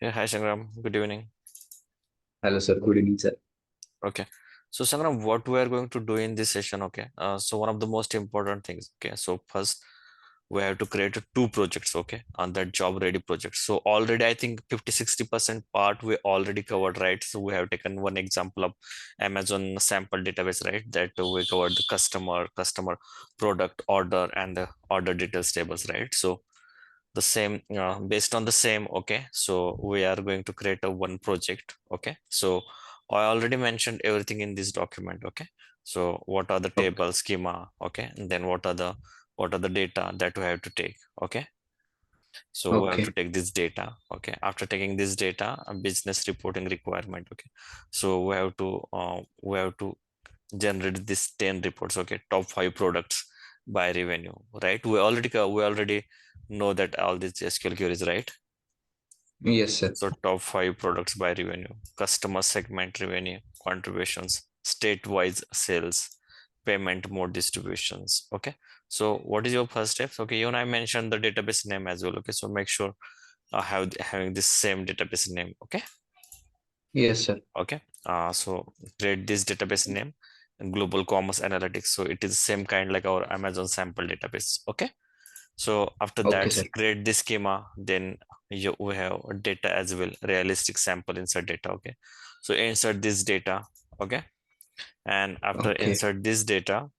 Yeah, hi Sangram. Good evening. Hello, sir. Good evening, sir. Okay. So Sangram, what we are going to do in this session, okay? So one of the most important things, okay? So first we have to create two projects, okay? On that job ready project. So already I think 50-60% part we already covered, right? So we have taken one example of Amazon sample database, right? That we covered the customer, product, order, and the order details tables, right? So the same based on the same, okay, so we are going to create a one project, okay. So I already mentioned everything in this document, okay. So what are the Okay. table schema, okay, and then what are the data that we have to take, okay. So we have to Okay. take this data, okay. After taking this data, a business reporting requirement, okay. So we have to generate this 10 reports, okay, top 5 products by revenue, right. We already know that all these SQL queries, right. Yes, sir. So top 5 products by revenue, customer segment revenue, contributions, state-wise sales, payment mode distributions, okay. So what is your first steps, okay. Even I mentioned the database name as well, okay. So make sure having this same database name, okay. Yes, sir. Okay, so create this database name and global commerce analytics. So it is same kind like our Amazon sample database. Okay, so after Okay, that, sir. create this schema. Then we have data as well, realistic sample insert data. Okay, so insert this data. Okay, and after Okay. insert this data,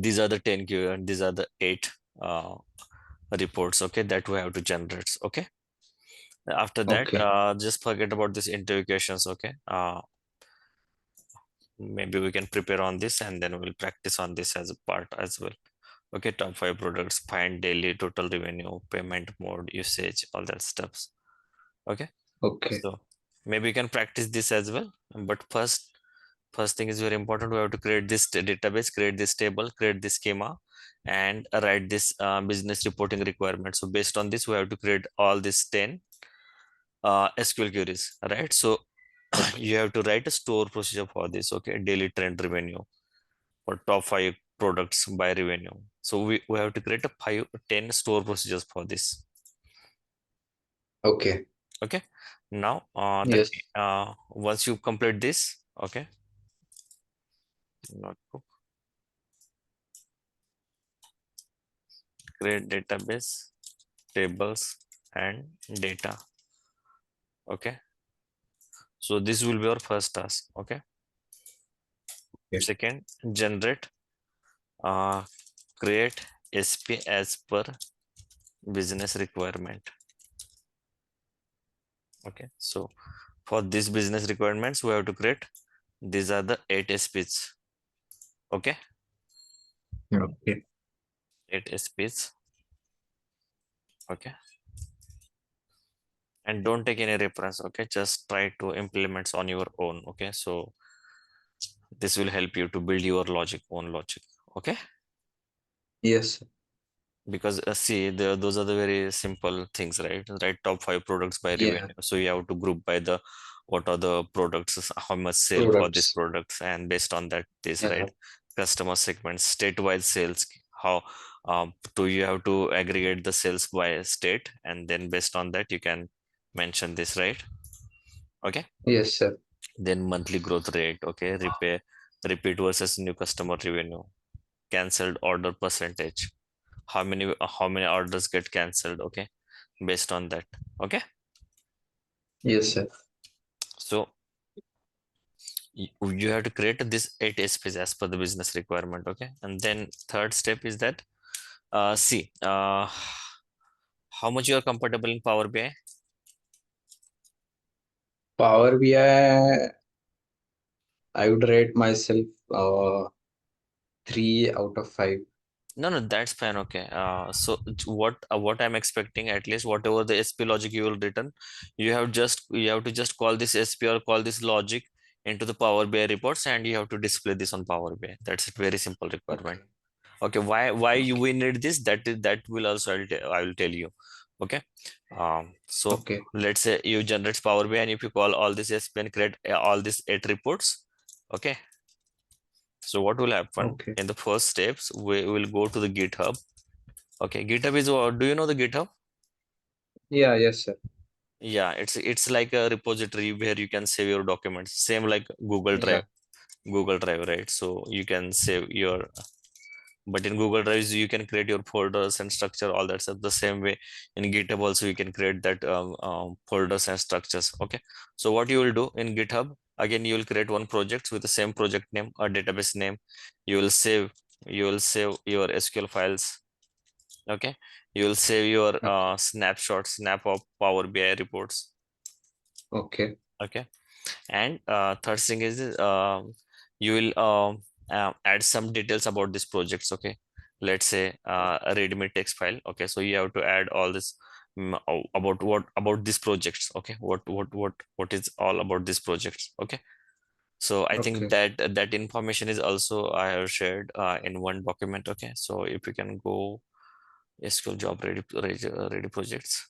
these are the 10 and these are the 8 uh, reports. Okay, that we have to generate. Okay, after that, Okay. just forget about this interview questions. Okay, maybe we can prepare on this and then we'll practice on this as a part as well. Okay, top 5 products, find daily total revenue, payment mode, usage, all that stuffs. Okay, Okay. so maybe you can practice this as well. But first thing is very important. We have to create this database, create this table, create this schema, and write this business reporting requirement. So based on this, we have to create all these 10 SQL queries, right? So Okay. you have to write a store procedure for this. Okay, daily trend revenue for top 5 products by revenue. So we have to create a 10 store procedures for this. Okay. Okay. Now Yes. once you complete this, okay, notebook, create database, tables, and data. Okay. So this will be our first task. Okay. Okay. Second, generate, uh, create SP as per business requirement. Okay. So for this business requirements, we have to create, these are the 8 SPs. Okay, Okay. 8 SPs. Okay, and don't take any reference. Okay, just try to implement on your own. Okay, so this will help you to build your own logic. Okay, Yes. because see, those are the very simple things, right? Right, top 5 products by Yeah. revenue. So you have to group by the what are the products, how much sale for these Products. products, and based on that, this, Yeah. right, customer segments, state-wise sales, how do you have to aggregate the sales by state, and then based on that you can mention this, right. Okay, Yes, sir. then monthly growth rate, okay, repeat versus new customer revenue, cancelled order percentage, how many orders get cancelled, okay, based on that. Okay, Yes, sir. so you have to create this 8 SPs as per the business requirement. Okay, and then third step is that see, how much you are comfortable in Power BI. Power I would rate myself 3 out of 5. No, no, that's fine. Okay. So what I'm expecting, at least whatever the SP logic you will return, you have to just call this SP or call this logic into the Power BI reports, and you have to display this on Power BI. That's a very simple requirement. Okay. Okay. Why you Okay. will need this? That will also I will tell you. Okay. So Okay. let's say you generate Power BI, and if you call all this SP and create all these 8 reports. Okay. So what will happen Okay. in the first steps? We will go to the GitHub. Okay, GitHub is what? Do you know the GitHub? Yeah, yes, sir. Yeah, it's like a repository where you can save your documents, same like Google Yeah. Drive. Google Drive, right? So you can save your, but in Google Drive you can create your folders and structure all that stuff the same way. In GitHub also you can create that folders and structures. Okay, so what you will do in GitHub, again you will create one project with the same project name or database name. You will save, you will save your SQL files. Okay, you will save your Okay. snapshots, snap of Power BI reports. Okay. Okay, and third thing is you will add some details about these projects. Okay, let's say a readme text file. Okay, so you have to add all this about what about these projects. Okay, what is all about these projects. Okay, so I think Okay. that that information is also I have shared in one document. Okay, so if you can go SQL job ready projects.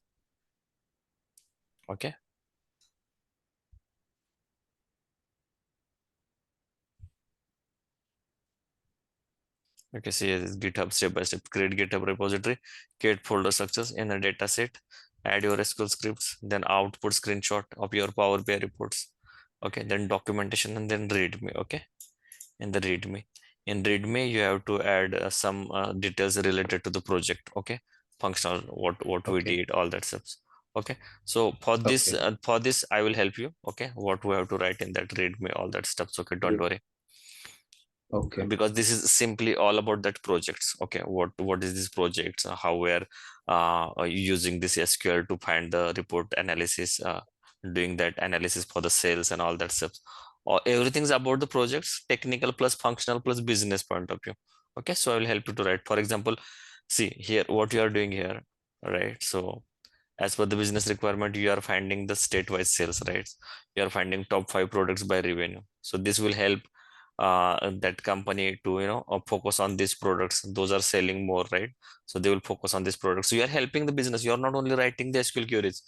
Okay. Okay, see here is GitHub step by step. Create GitHub repository, create folder structures in a data set, add your SQL scripts, then output screenshot of your Power BI reports. Okay, then documentation and then README. Okay, in the README. In README, you have to add some details related to the project. Okay, functional, what we Okay. did, all that stuff. Okay, so Okay. for this, I will help you. Okay, what we have to write in that README, all that stuff. Okay, don't worry, Okay. because this is simply all about that projects. Okay, what is this projects, how we're using this SQL to find the report analysis, doing that analysis for the sales and all that stuff, or everything's about the projects, technical plus functional plus business point of view. Okay, so I will help you to write. For example, see here what you are doing here, right? So as per the business requirement, you are finding the state-wise sales, right? You are finding top 5 products by revenue. So this will help that company to focus on these products. Those are selling more, right? So they will focus on these products. So you are helping the business. You are not only writing the SQL queries,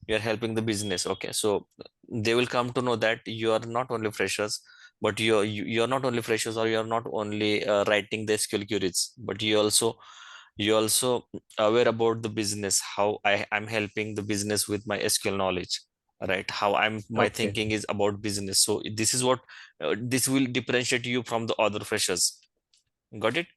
you are helping the business. Okay, so they will come to know that you are not only freshers, but you are not only freshers, or you are not only writing the SQL queries, but you also aware about the business, how I'm helping the business with my SQL knowledge, right? How my Okay. thinking is about business. So this is what this will differentiate you from the other freshers. Got it?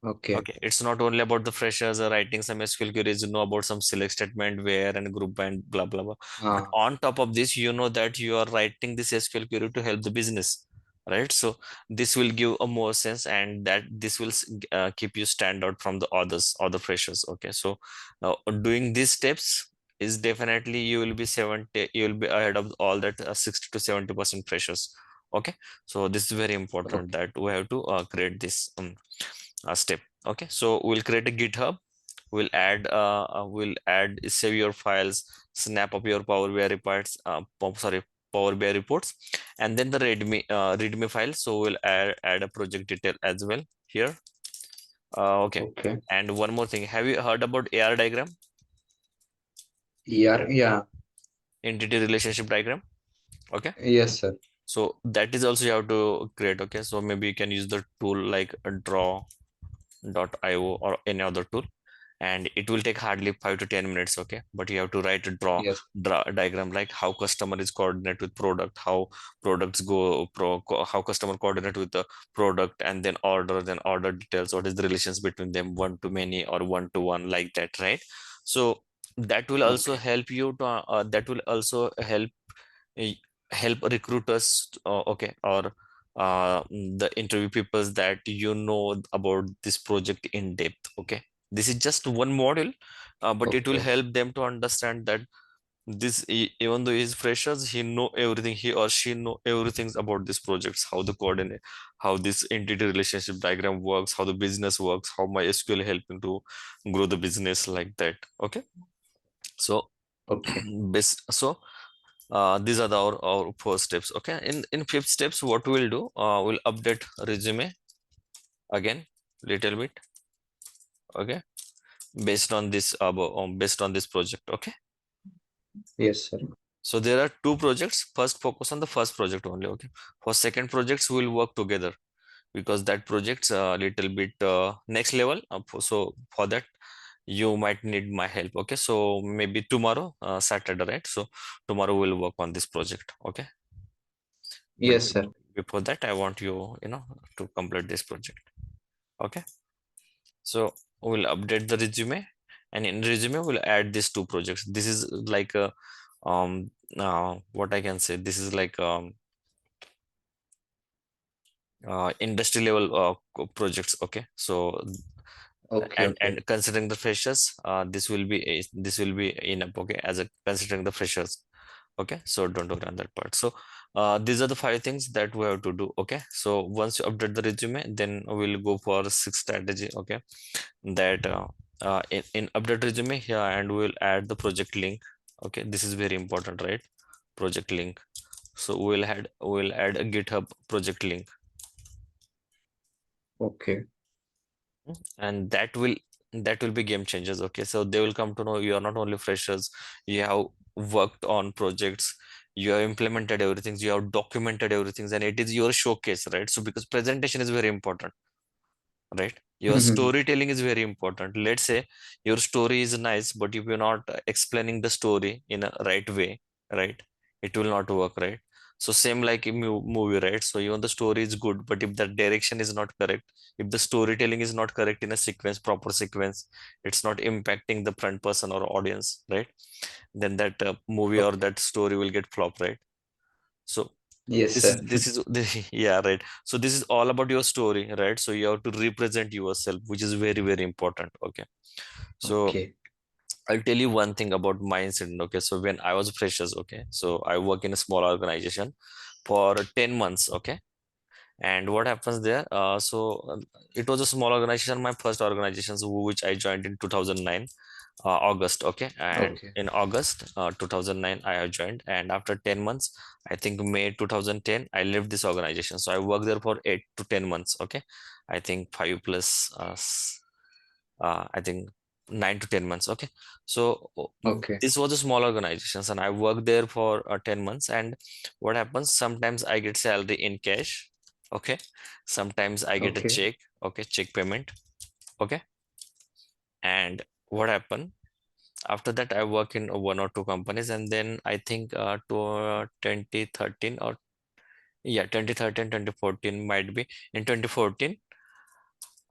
Okay. Okay, it's not only about the freshers writing some SQL queries, about some select statement, where and group and blah blah blah. But Ah. on top of this, that you are writing this SQL query to help the business, right? So this will give a more sense, and that this will keep you stand out from the other freshers. Okay, so doing these steps is definitely you will be 70, you will be ahead of all that 60 to 70% freshers. Okay, so this is very important Okay. that we have to create this step. Okay, so we'll create a GitHub. We'll add save your files, snap up your Power BI reports, Power BI reports, and then the README file. So we'll add a project detail as well here. Okay, Okay. and one more thing. Have you heard about AR diagram, Yeah. Yeah. entity relationship diagram? Okay, Yes, sir. so that is also you have to create. Okay, so maybe you can use the tool like draw.io or any other tool, and it will take hardly 5 to 10 minutes. Okay, but you have to write a Yes. draw diagram, like how customer is coordinate with product, how products how customer coordinate with the product, and then order details, what is the relations between them, one to many or one to one, like that, right? So that will also Okay. help you to that will also y- help recruiters, okay, or the interview people, that about this project in depth. Okay, this is just one module, but it will Okay. help them to understand that even though he's freshers, he know everything, he or she know everything about these projects, how the coordinate, how this entity relationship diagram works, how the business works, how my SQL helping to grow the business, like that. Okay, so Okay. best so these are our first steps. Okay, in fifth steps, what we'll do, we'll update resume again little bit. Okay, based on this project. Okay, Yes, sir. so there are two projects. First, focus on the first project only. Okay, for second projects we'll work together, because that project's a little bit next level. So for that, you might need my help. Okay, so maybe tomorrow, Saturday, right? So tomorrow we'll work on this project. Okay, but Yes, sir. before that, I want you, to complete this project. Okay, so we'll update the resume, and in resume we'll add these two projects. This is like a what I can say. This is like industry level projects. Okay, so Okay, and okay. considering the freshers, this will be enough. Okay, as a considering the freshers. Okay, so don't worry on that part. So these are the five things that we have to do. Okay, so once you update the resume, then we'll go for six strategy. Okay, that in update resume here, and we'll add the project link. Okay, this is very important, right? Project link. So we'll add a GitHub project link, Okay. and that will be game changers. Okay, so they will come to know you are not only freshers, you have worked on projects, you have implemented everything, you have documented everything, and it is your showcase, right? So because presentation is very important, right? Your storytelling is very important. Let's say your story is nice, but if you're not explaining the story in a right way, right, it will not work, right? So same like in movie, right? So even the story is good, but if the direction is not correct, if the storytelling is not correct in a sequence, proper sequence, it's not impacting the front person or audience, right? Then that movie or Okay. that story will get flop, right? So Yes, this is sir. this is yeah, right. So this is all about your story, right? So you have to represent yourself, which is very very important. Okay, so Okay. I'll tell you one thing about my incident. Okay, so when I was freshers, okay, so I work in a small organization for 10 months. Okay, and what happens there, it was a small organization, my first organization, so which I joined in 2009 August. Okay, and Okay. in August 2009 I have joined, and after 10 months, I think May 2010, I left this organization. So I worked there for 8 to 10 months. Okay, I think 5 plus I think 9 to 10 months. Okay, so Okay. this was a small organization, and I worked there for 10 months. And what happens, sometimes I get salary in cash. Okay, sometimes I get a Okay. check. Okay, check payment. Okay, and what happened after that, I work in one or two companies, and then I think to 2013, or yeah, 2013, 2014 might be. In 2014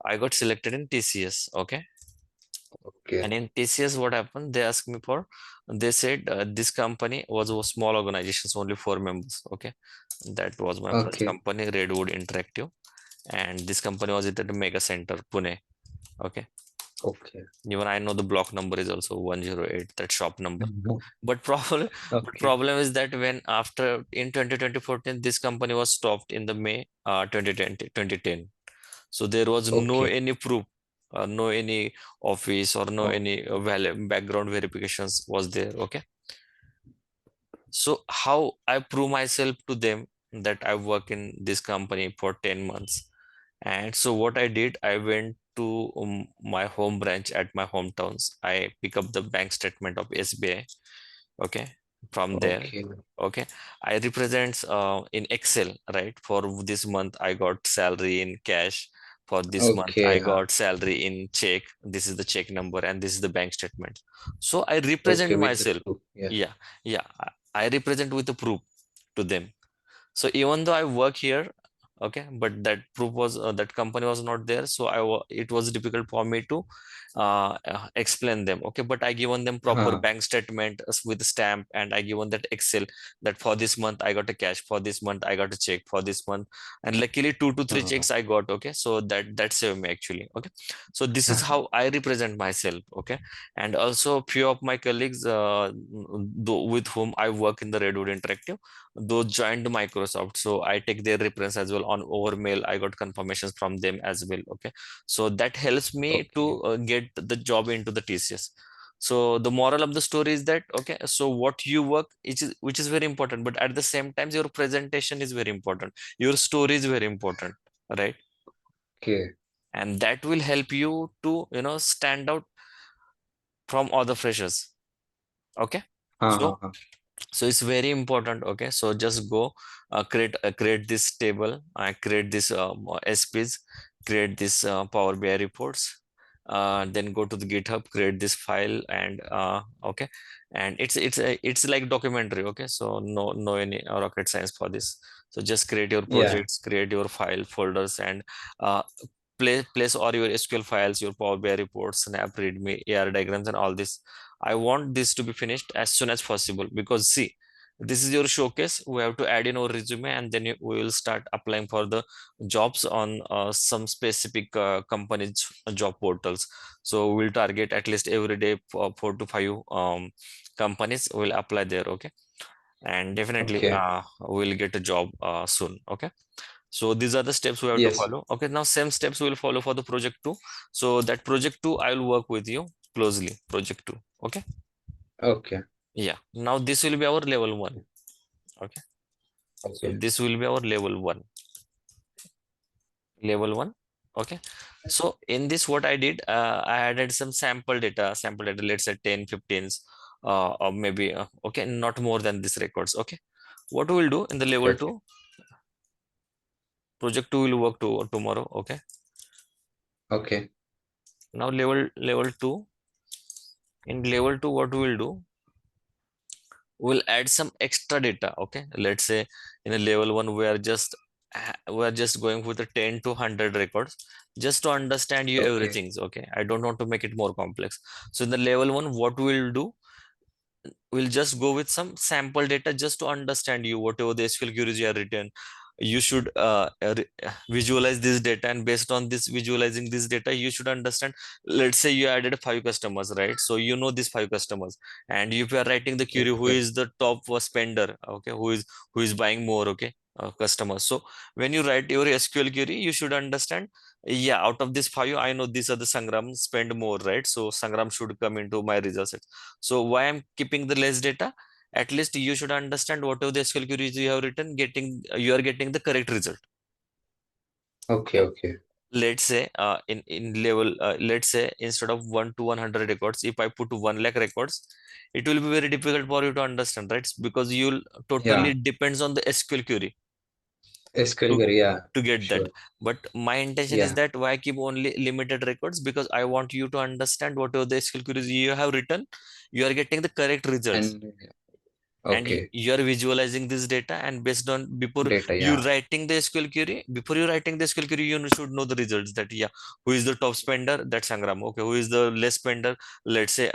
I got selected in TCS. Okay, Okay. and in TCS, what happened, they asked me for, they said this company was a small organization, so only 4 members. Okay, that was my first Okay. company, Redwood Interactive, and this company was at the mega center, Pune. Okay, Okay. even I know the block number is also 108, that shop number. Mhm. But problem, but Okay. problem is that when after in 2014, this company was stopped in the May 2010. So there was no Okay. any proof, no any office, or no Oh, any background verifications was there. Okay, so how I prove myself to them that I work in this company for 10 months? And so what I did, I went to my home branch at my hometowns. I pick up the bank statement of SBI. Okay, from there. okay. Okay, I represent in Excel, right? For this month I got salary in cash, for this month I Okay. got salary in check, this is the check number, and this is the bank statement. So I Okay. represent With the myself. proof. Yeah. Yeah, yeah, I represent with the proof to them. So even though I work here, okay, but that proof was that company was not there, so it was difficult for me to explain them. Okay, but I given them proper Huh. bank statement with stamp, and I given that Excel, that for this month I got a cash, for this month I got a check, for this month, and luckily two to three Uh, checks I got. Okay, so that saved me actually. Okay, so this is how I represent myself. Okay, and also few of my colleagues with whom I work in the Redwood Interactive, those joined Microsoft, so I take their reference as well. On over mail I got confirmations from them as well. Okay, so that helps me okay. to get the job into the TCS. So the moral of the story is that, okay, so what you work, which is very important, but at the same time your presentation is very important, your story is very important, right? Okay. And that will help you to stand out from other freshers. Okay, so Huh. so it's very important. Okay, so just go create this table, create this SPs, create this Power BI reports, then go to the GitHub, create this file, and okay, and it's like documentary. Okay, so no any rocket science for this. So just create your Yeah. projects, create your file folders, and uh, place all your SQL files, your Power BI reports, Snap, README, AR diagrams, and all this. I want this to be finished as soon as possible, because see, this is your showcase. We have to add in our resume, and then we will start applying for the jobs on some specific companies job portals. So we'll target at least every day for 4 to 5 companies will apply there. Okay, and definitely Okay. we'll get a job soon. Okay, so these are the steps we have to Yes. follow. Okay, now same steps we will follow for the project 2. So that project 2, I will work with you closely, project 2. Okay, Okay. yeah, now this will be our level 1. Okay, so Okay. this will be our level 1. Level 1. Okay, so in this what I did, I added some sample data, let's say 10 15s, or maybe okay, not more than this records. Okay, what we will do in the level Okay. 2, project 2 will work to tomorrow. Okay, Okay. now level 2, in level 2 what we will do, we'll add some extra data. Okay, let's say in a level 1 we are just going with the 10 to 100 records, just to understand you Okay. everything. Okay, I don't want to make it more complex. So in the level 1 what we'll do, we'll just go with some sample data just to understand you, whatever the SQL queries you have written. You should visualize this data, and based on this visualizing this data, you should understand. Let's say you added 5 customers, right? So you know these 5 customers, and if you are writing the query, who Okay. is the top spender? Okay, who is buying more? Okay, customers. So when you write your SQL query, you should understand. Yeah, out of this 5, I know these are the Sangram spend more, right? So Sangram should come into my results. So why I'm keeping the less data? At least you should understand whatever the SQL queries you have written, you are getting the correct result. Okay. Okay. Okay. Let's say in level, let's say instead of 1 to 100 records, if I put 1 lakh records, it will be very difficult for you to understand, right? Because you'll totally Yeah. depends on the SQL query SQL to query. Yeah. get that. Sure. But my intention is Yeah. that why keep only limited records, because I want you to understand whatever the SQL queries you have written, you are getting the correct results. And And okay. you are visualizing this data, and based on, before Data. you Yeah. writing the SQL query, you should know the results, that yeah, who is the top spender? That's Sangram. Okay, who is the less spender? Let's say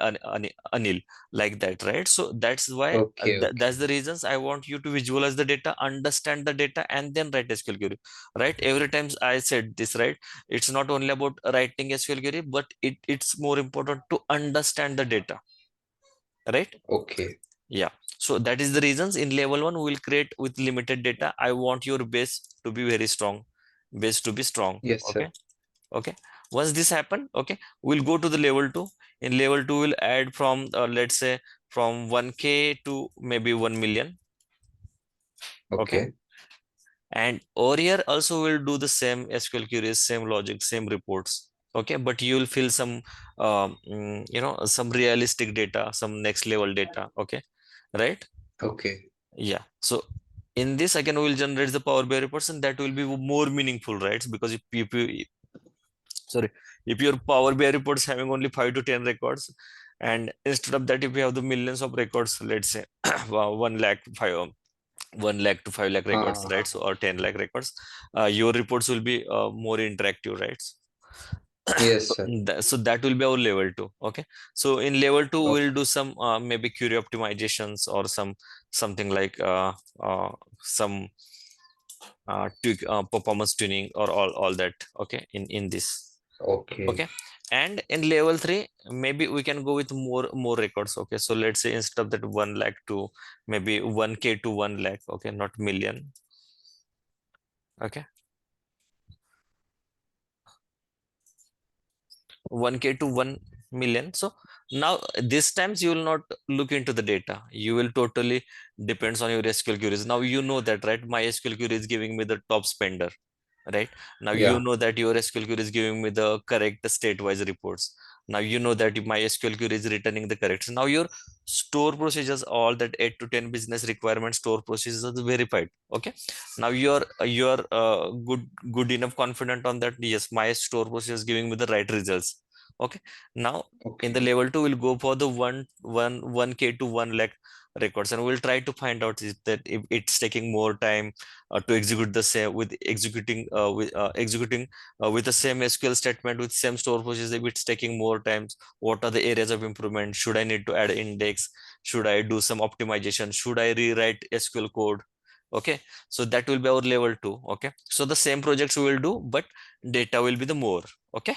Anil, like that, right? So that's why Okay. that's Okay. the reasons I want you to visualize the data, understand the data, and then write SQL query, right? Every time I said this, right? It's not only about writing SQL query, but it's more important to understand the data, right? Okay. Yeah, so that is the reasons in level 1 we will create with limited data. I want your base to be very strong, base to be strong. Yes, Okay, sir. okay. Once this happen, okay, we'll go to the level 2. In level 2 we'll add from let's say from 1K to maybe 1 million. Okay, Okay. and over here also we'll do the same SQL queries, same logic, same reports. Okay, but you'll fill some some realistic data, some next level data. Okay, right? Okay. Yeah. So in this again, we will generate the Power BI reports, and that will be more meaningful, right? Because if you sorry, if your Power BI reports having only 5 to 10 records, and instead of that, if you have the millions of records, let's say wow, 1 lakh, 1 lakh to 5 lakh records, right? Uh, So or 10 lakh records, your reports will be more interactive, right? yes, So sir. so that will be our level 2. Okay, so in level 2 we'll Okay. do some maybe query optimizations, or something like some performance tuning, or all that. Okay, in this. Okay. Okay, and in level 3 maybe we can go with more records. Okay, so let's say instead of that 1 lakh to maybe 1K to 1 lakh. Okay, not million. Okay, 1K to 1 million. So now this times you will not look into the data, you will totally depends on your SQL queries. Now you know that, right? My SQL query is giving me the top spender, right? Now you Yeah. know that your SQL query is giving me the correct state-wise reports. Now you know that my SQL query is returning the correct. So now your store procedures, all that 8 to 10 business requirement store procedures are verified. Okay. Now you're good enough confident on that. Yes, my store process is giving me the right results. Okay. Now in the Okay. level 2, we'll go for the 1K to 1 lakh records, and we'll try to find out is that if it's taking more time to execute the same with executing with the same SQL statement with same store procedures. If it's taking more times, what are the areas of improvement? Should I need to add index? Should I do some optimization? Should I rewrite SQL code? Okay, so that will be our level 2. Okay, so the same projects we will do, but data will be the more. Okay.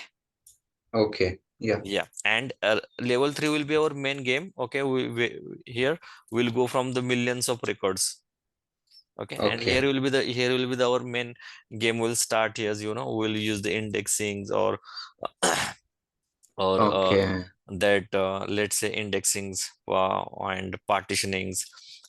Okay. Yeah. Yeah, and level 3 will be our main game. Okay, we here we'll go from the millions of records. Okay, and Okay. here will be the our main game will start here. We'll use the indexings or Okay. that let's say indexings and partitionings.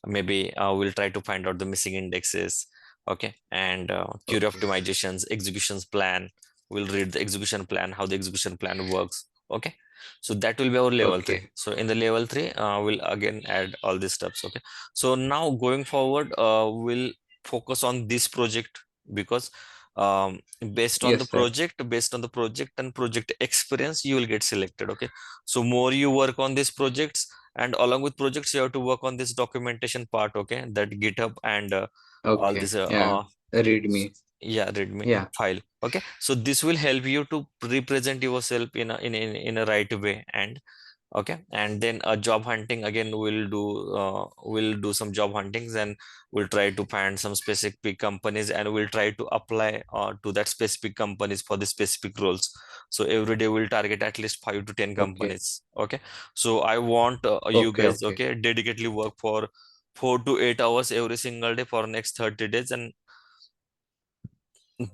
Maybe we'll try to find out the missing indexes. Okay, and query Okay. optimizations, executions plan. We'll read the execution plan, how the execution plan works. Okay, so that will be our level 3. Okay. So in the level 3, we'll again add all these steps. Okay, so now going forward, we'll focus on this project because um, Yes, sir. based on the project and project experience, you will get selected. Okay, so more you work on these projects, and along with projects, you have to work on this documentation part. Okay, that GitHub and all Okay. this Yeah. Read me. yeah, readme Yeah. file. Okay, so this will help you to represent yourself in a right way. And okay, and then job hunting again, we'll do some job huntings, and we'll try to find some specific companies, and we'll try to apply to that specific companies for the specific roles. So every day we'll target at least 5 to 10 Okay. companies. Okay, so I want you Okay. guys, Okay. okay, dedicatedly work for 4 to 8 hours every single day for next 30 days, and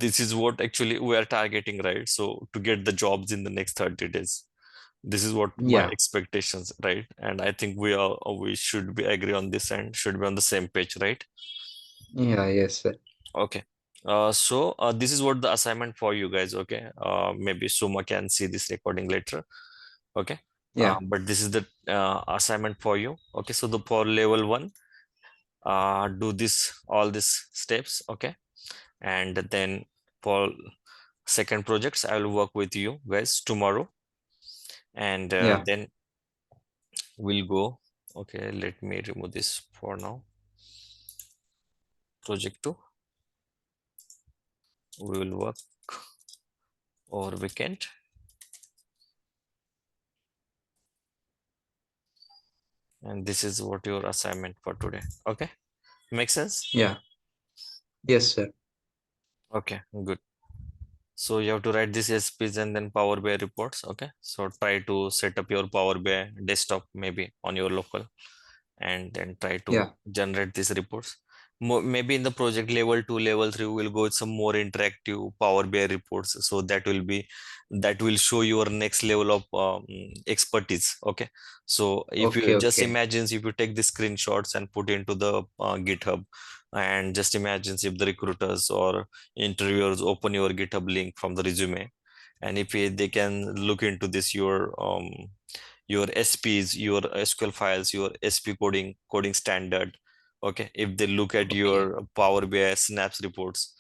this is what actually we are targeting, right? So to get the jobs in the next 30 days, this is what my Yeah. expectations, right? And I think we should be agree on this and should be on the same page, right? Yeah. Yes, sir. Okay, so this is what the assignment for you guys. Okay, maybe Suma can see this recording later. Okay, Yeah. but this is the assignment for you. Okay, so the for level 1, do this all these steps. Okay, and then for second projects, I will work with you guys tomorrow, and Yeah. then we'll go. Okay, let me remove this for now. Project 2, we will work over weekend, and this is what your assignment for today. Okay, make sense? Yeah. Yes, sir. Okay, good. So you have to write this SPs and then Power BI reports. Okay, so try to set up your Power BI desktop maybe on your local, and then try to Yeah. generate these reports. Maybe in the project level 2, level 3, we'll go with some more interactive Power BI reports. So that will show your next level of expertise. Okay, so if you Okay. just Okay. imagine, if you take the screenshots and put into the GitHub, and just imagine if the recruiters or interviewers open your GitHub link from the resume, and if they can look into this your SPs, your SQL files, your SP coding standard. Okay, if they look at Okay. your Power BI Snaps reports,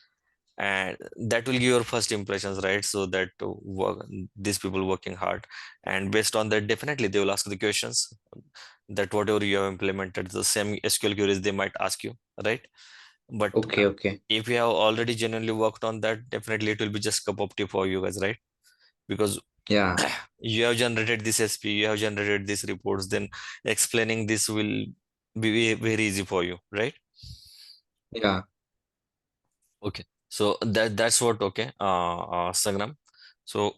and that will give your first impressions, right? So that these people working hard, and based on that, definitely they will ask the questions that whatever you have implemented, the same SQL queries they might ask you, right? But Okay. Okay. if you have already genuinely worked on that, definitely it will be just cup of tea for you guys, right? Because Yeah. you have generated this SP, you have generated these reports, then explaining this will be very easy for you, right? Yeah. Okay, so that's what. Okay, Sangram. So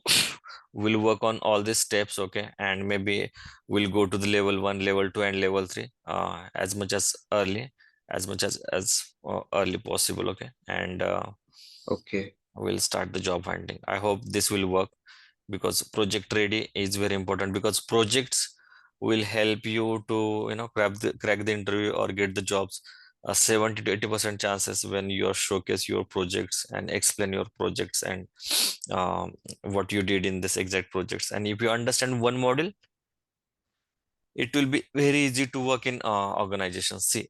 we'll work on all these steps. Okay, and maybe we'll go to the level 1, level 2, and level 3 as much as early, as early possible. Okay, and Okay. we'll start the job hunting. I hope this will work, because project ready is very important, because projects will help you to crack the interview or get the jobs. 70 to 80% chances when you showcase your projects and explain your projects, and what you did in this exact projects, and if you understand one model, it will be very easy to work in organizations. See,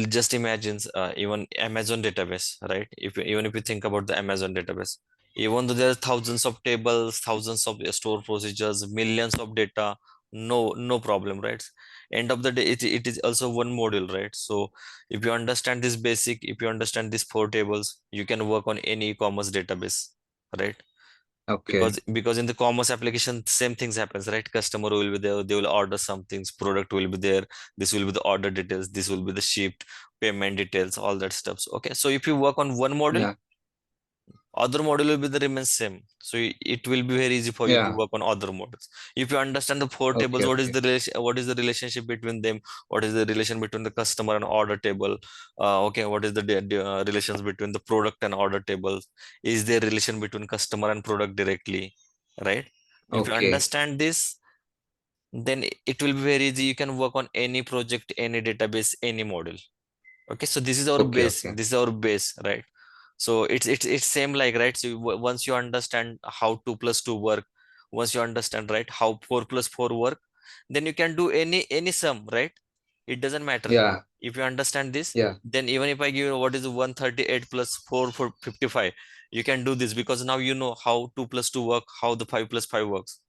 just imagine even Amazon database, right? Even if you think about the Amazon database, Even though there are thousands of tables, thousands of store procedures, millions of data, no problem, right? End of the day, it is also one module, right? So if you understand this basic, if you understand these four tables, you can work on any e-commerce database, right? Okay. Because in the commerce application, same things happens, right? Customer will be there, they will order some things, product will be there, this will be the order details, this will be the shipped payment details, all that stuff. Okay, so if you work on one model, Yeah. other model will be the remain same, so it will be very easy for you to Yeah. work on other models. If you understand the four tables, Okay. what is Okay. the relation, what is the relationship between them, what is the relation between the customer and order table, okay, what is the relations between the product and order tables, is there relation between customer and product directly, right? If you Okay. understand this, then it will be very easy, you can work on any project, any database, any model. Okay, so this is our Okay. base, Okay. this is our base, right? So it's same like, right? So once you understand how 2 plus 2 work, once you understand, right, how 4 plus 4 work, then you can do any sum, right? It doesn't matter. Yeah. If you understand this, Yeah. then even if I give you what is 138 plus 4 for 55, you can do this, because now you know how 2 plus 2 work, how the 5 plus 5 works.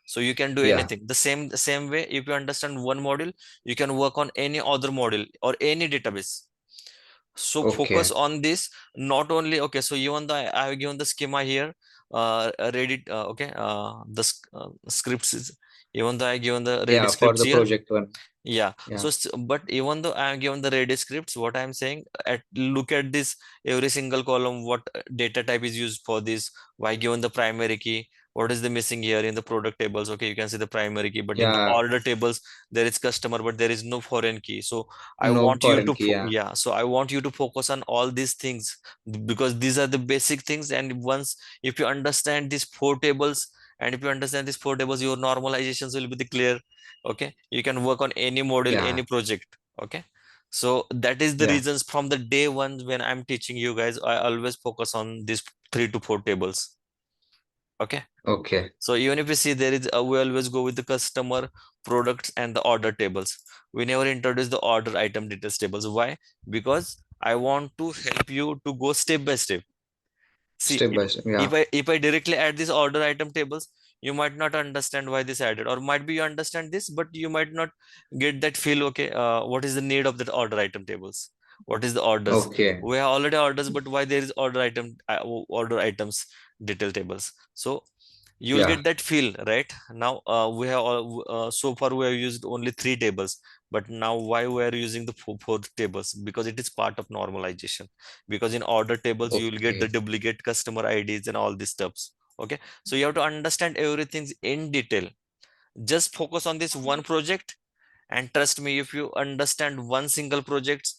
So you can do Yeah. anything. The same way, if you understand one model, you can work on any other model or any database. So focus Okay. on this. Not only, okay, so even though I have given the schema here, Reddit, okay, scripts is, even though I given the Reddit Yeah. For scripts the here, project one. yeah. Yeah. So, but even though I am given the Redis scripts, what I'm saying, look at this, every single column, what data type is used for this, why given the primary key, what is the missing here in the product tables. Okay, you can see the primary key, but in the Yeah. order tables, there is customer, but there is no foreign key. So I No want you foreign to, key. Yeah. yeah, so I want you to focus on all these things, because these are the basic things. And once, if you understand these four tables, and if you understand these four tables, your normalizations will be the clear. Okay, you can work on any model, any Yeah. project. Okay, so that is the Yeah. reasons from the day one when I'm teaching you guys, I always focus on these three to four tables. Okay, Okay. so even if you see, there is we always go with the customer, products, and the order tables. We never introduce the order item details tables. Why? Because I want to help you to go step by step. See, Step by step. if Yeah. I directly add these order item tables, you might not understand why this added, or might be you understand this, but you might not get that feel. Okay, what is the need of that order item tables? What is the orders? Okay. We have already orders, but why there is order items detail tables? So you will Yeah. get that feel, right? Now we have so far we have used only three tables, but now why we are using the four tables? Because it is part of normalization. Because in order tables, you will get the Okay. duplicate customer IDs and all these stuffs. Okay, so you have to understand everything in detail. Just focus on this one project, and trust me, if you understand one single project,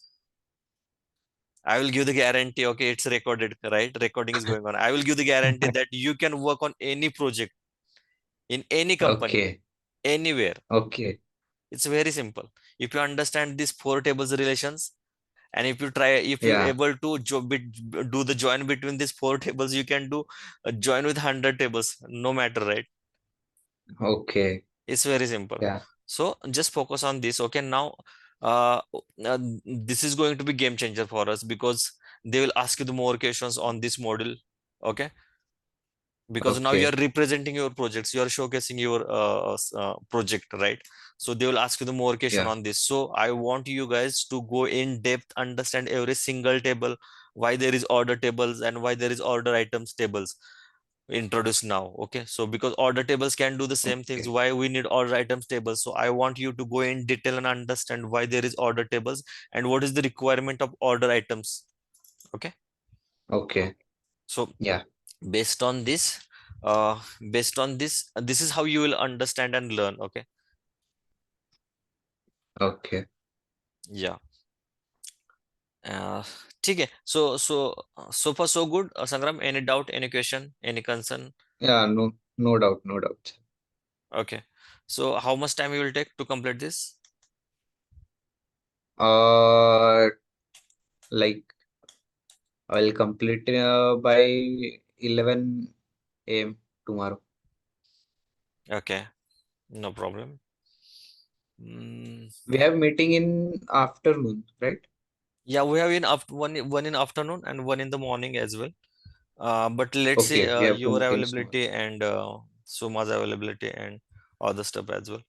I will give the guarantee. Okay, it's recorded, right? Recording is going on. I will give the guarantee that you can work on any project in any company, Okay. anywhere. Okay. It's very simple. If you understand these four tables relations, and if you're Yeah. able to do the join between these four tables, you can do a join with 100 tables, no matter, right? Okay. It's very simple. Yeah. So just focus on this. Okay, now uh, this is going to be game changer for us, because they will ask you the more questions on this model. Okay, because now you are Okay. representing your projects, you are showcasing your project, right? So they will ask you the more question Yeah. on this. So I want you guys to go in depth, understand every single table, why there is order tables and why there is order items tables introduced now. Okay, so because order tables can do the same things, Okay. why we need order items tables? So I want you to go in detail and understand why there is order tables and what is the requirement of order items. Okay, Okay. so Yeah. based on this, uh this is how you will understand and learn. Okay, Okay. yeah. uh ठीक है. So far so good. Sangram, any doubt, any question, any concern? Yeah. No. No doubt. No doubt. Okay, so how much time you will take to complete this? Uh, like I'll complete by 11 a.m. tomorrow. Okay, no problem. Mm, We have meeting in afternoon, right? yeah, we have one in afternoon and one in the morning as well. But let's see Okay, we have to your look in small. availability and Suma's availability and other stuff as well.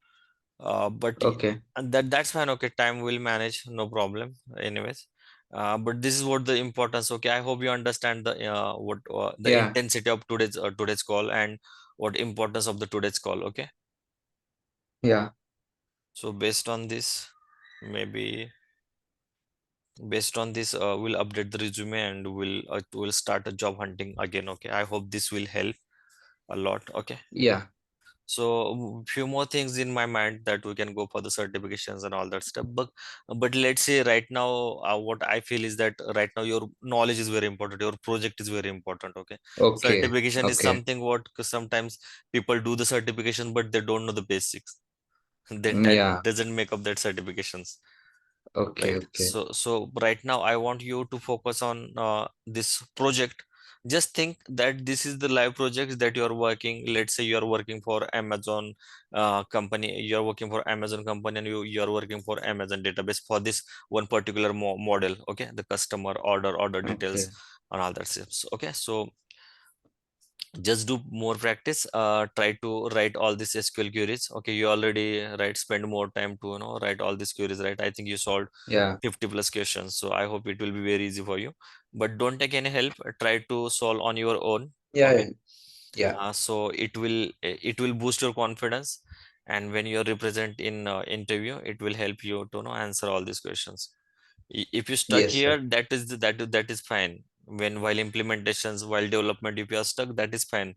Okay. And that's fine. Okay, time will manage, no problem. Anyways, but this is what the importance. Okay, I hope you understand the what the Yeah. intensity of today's call and what importance of the today's call. Okay, Yeah. so based on this, we'll update the resume and we'll start a job hunting again. Okay, I hope this will help a lot. Okay. Yeah. So few more things in my mind that we can go for the certifications and all that stuff. But let's say right now, what I feel is that right now your knowledge is very important. Your project is very important. Okay, Okay. certification is Okay. something what 'cause sometimes people do the certification but they don't know the basics. Then that Yeah. doesn't make up that certifications. Okay. Right. Okay. So right now I want you to focus on this project. Just think that this is the live projects that you are working. Let's say you are working for Amazon company. You are working for Amazon company and you are working for Amazon database for this one particular model. Okay, the customer order details Okay. and all that stuff. Okay, so just do more practice. Try to write all these SQL queries. Okay, you already spend more time to write all these queries, right? I think you solved Yeah. 50 plus questions, so I hope it will be very easy for you. But don't take any help. Try to solve on your own. Yeah. Okay. Yeah. Yeah. So it will boost your confidence, and when you are represent in interview, it will help you to answer all these questions. If you stuck Yes, here, sir. that is fine. When while implementations, while development, if you are stuck, that is fine.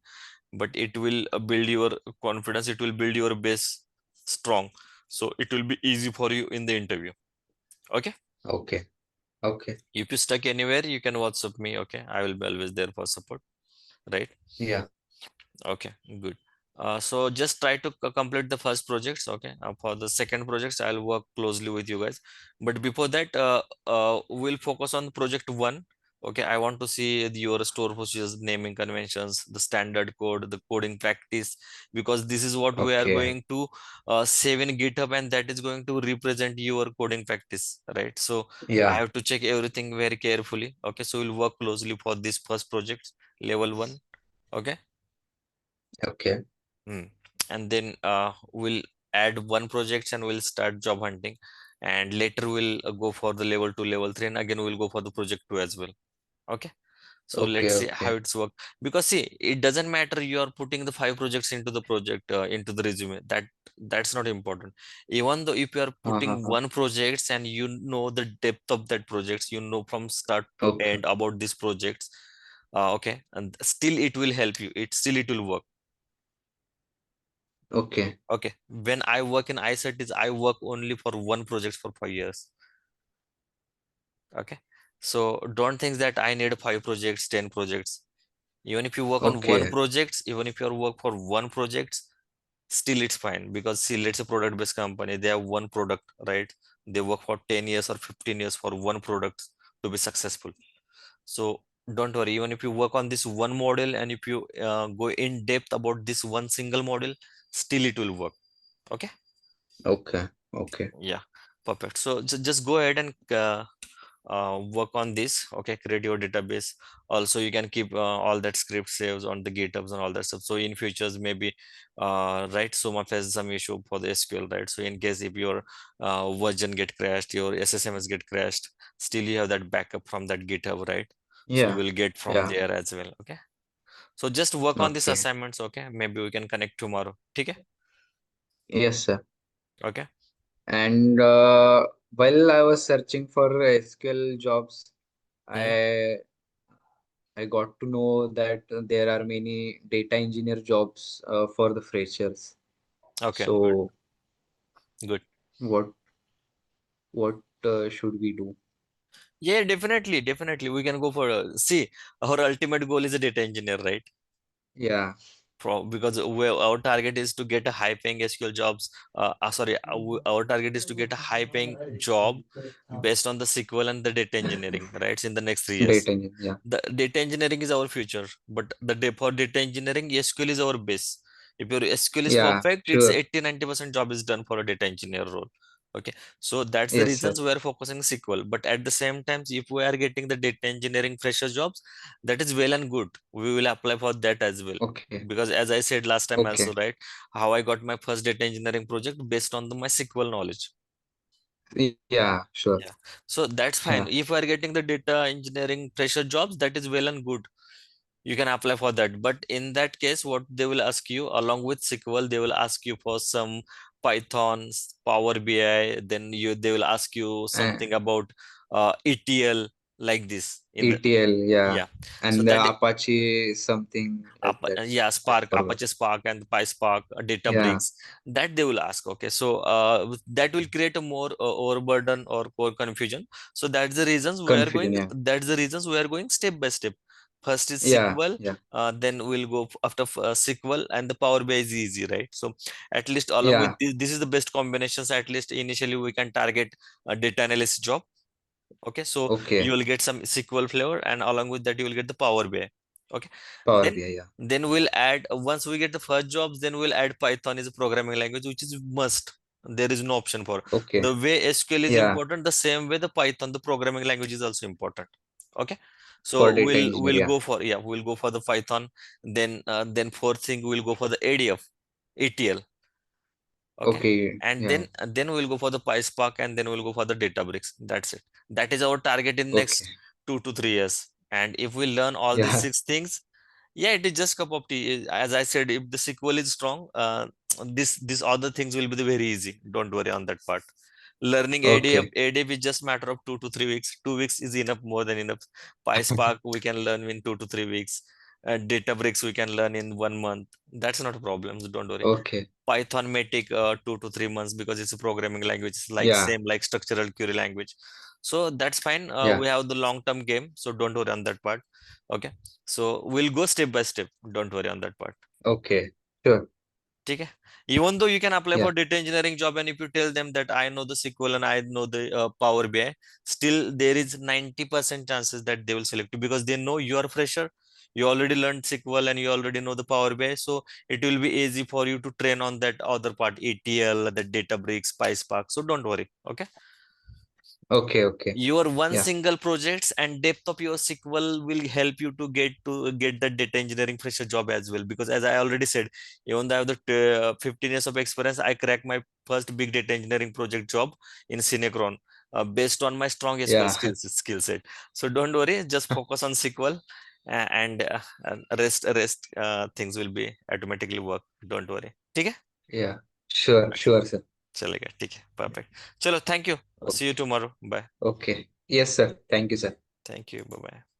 But it will build your confidence. It will build your base strong. So it will be easy for you in the interview. Okay. Okay. Okay. If you stuck anywhere, you can WhatsApp me. Okay, I will be always there for support. Right. Yeah. Okay, good. So just try to complete the first projects. Okay. For the second projects, I'll work closely with you guys. But before that, we'll focus on project one. Okay. I want to see your store procedures, naming conventions, the standard code, the coding practice, because this is what we are Okay. going to save in GitHub, and that is going to represent your coding practice, right? So I Yeah. have to check everything very carefully. Okay. So we'll work closely for this first project, level one. Okay. Okay. Hmm. And then we'll add one project and we'll start job hunting. And later we'll go for the level two, level three, and again we'll go for the project two as well. Okay. So let's Okay. see how Okay. it's work. Because see, it doesn't matter you are putting the five projects into the project into the resume. That's not important. Even though if you are putting Uh-huh. one projects and you know the depth of that projects, you know from start to Okay. end about these projects. Okay, and still it will help you. It will work. Okay. Okay, when I work in iCertis, I work only for one project for 5 years. Okay, so don't think that I need five projects, 10 projects. Even if you work on one Okay. project, even if you work for one project, still it's fine. Because see, let's say product-based company, they have one product, right? They work for 10 years or 15 years for one product to be successful. So don't worry, even if you work on this one model and if you go in depth about this one single model, still it will work. Okay. Okay. Okay. Yeah, perfect. So just go ahead and work on this. Okay, create your database. Also, you can keep all that script saves on the GitHubs and all that stuff. So in futures, maybe right, Soma faces some issue for the SQL, right? So in case if your version get crashed, your SSMS get crashed, still you have that backup from that GitHub, right? So you Yeah. will get from Yeah. there as well. Okay. So just work on these Okay. assignments. Okay. Maybe we can connect tomorrow. Okay. Yes, sir. Okay. And while I was searching for SQL jobs, Hmm. I got to know that there are many data engineer jobs for the freshers. Okay. Good. So Good. what what should we do? Yeah, definitely, definitely. We can go for see, our ultimate goal is a data engineer, right? Yeah. Because our target is to get a high paying SQL jobs. Sorry, our target is to get a high paying job based on the SQL and the data engineering, right? In the next 3 years. Data engineer. Yeah. The data engineering is our future, but for data engineering, SQL is our base. If your SQL is Yeah. perfect, it's Sure. 80-90% job is done for a data engineer role. Okay, so that's the Yes, sir. reasons we are focusing SQL. But at the same time, if we are getting the data engineering fresher jobs, that is well and good. We will apply for that as well. Okay. Because as I said last time also, Okay. right, how I got my first data engineering project based on my SQL knowledge. Yeah, sure. Yeah. So that's fine. Yeah. If we are getting the data engineering fresher jobs, that is well and good. You can apply for that. But in that case, what they will ask you along with SQL, they will ask you for some Python, Power BI, then they will ask you Uh, something about ETL like this in the, ETL, yeah. yeah. So And that Apache something like that. Yeah, I Spark, forgot. Apache Spark and PySpark, Yeah. Databricks, that they will ask. Okay, so that will create a more overburden or core confusion. So that's the reasons we are Confusion, going. yeah. That's the reasons we are going step by step. First is Yeah, SQL, yeah. then we'll go after SQL, and the Power BI is easy, right? So at least along with Yeah. this is the best combinations. At least initially we can target a data analyst job. Okay, so you Okay. will get some SQL flavor, and along with that, you will get the Power BI. Okay, Power then BI, yeah. we'll add once we get the first jobs, then we'll add Python as a programming language, which is must. There is no option for Okay. the way SQL is Yeah. important. The same way the Python, the programming language, is also important. Okay, For so data engineer, we'll yeah. go for we'll go for the Python. Then fourth thing we'll go for the ADF, ETL. Okay, Okay. and Yeah. then we'll go for the PySpark, and then we'll go for the Databricks. That's it. That is our target in Okay. next 2 to 3 years. And if we learn all these Yeah. 6 things, yeah, it is just cup of tea. As I said, if the SQL is strong, this other things will be the very easy. Don't worry on that part. Learning Okay. ADF is just matter of 2 to 3 weeks. 2 weeks is enough, more than enough. PySpark we can learn in 2 to 3 weeks. Databricks we can learn in 1 month. That's not a problem. So don't worry. Okay. Python may take 2 to 3 months because it's a programming language. It's like Yeah. same like structural query language. So that's fine. Yeah. We have the long-term game, so don't worry on that part. Okay. So we'll go step by step. Don't worry on that part. Okay. Sure. Okay. Even though you can apply for Yeah. data engineering job, and if you tell them that I know the SQL and I know the Power BI, still there is 90% chances that they will select you because they know you are fresher. You already learned SQL and you already know the Power BI, so it will be easy for you to train on that other part, ETL, the Databricks, PySpark. So don't worry. Okay. Okay. Okay. Your one Yeah. single projects and depth of your SQL will help you to get the data engineering fresher job as well. Because as I already said, even though I have the 15 years of experience, I cracked my first big data engineering project job in Cinecron based on my strong SQL Yeah. skill set. So don't worry, just focus on SQL and rest things will be automatically work. Don't worry. ठीक है? Yeah. Sure. Okay. Sure, sir. चलेगा ठीक है perfect. चलो thank you. See you Okay. tomorrow. Bye. Okay. Yes, sir. Thank you, sir. Thank you. Bye bye.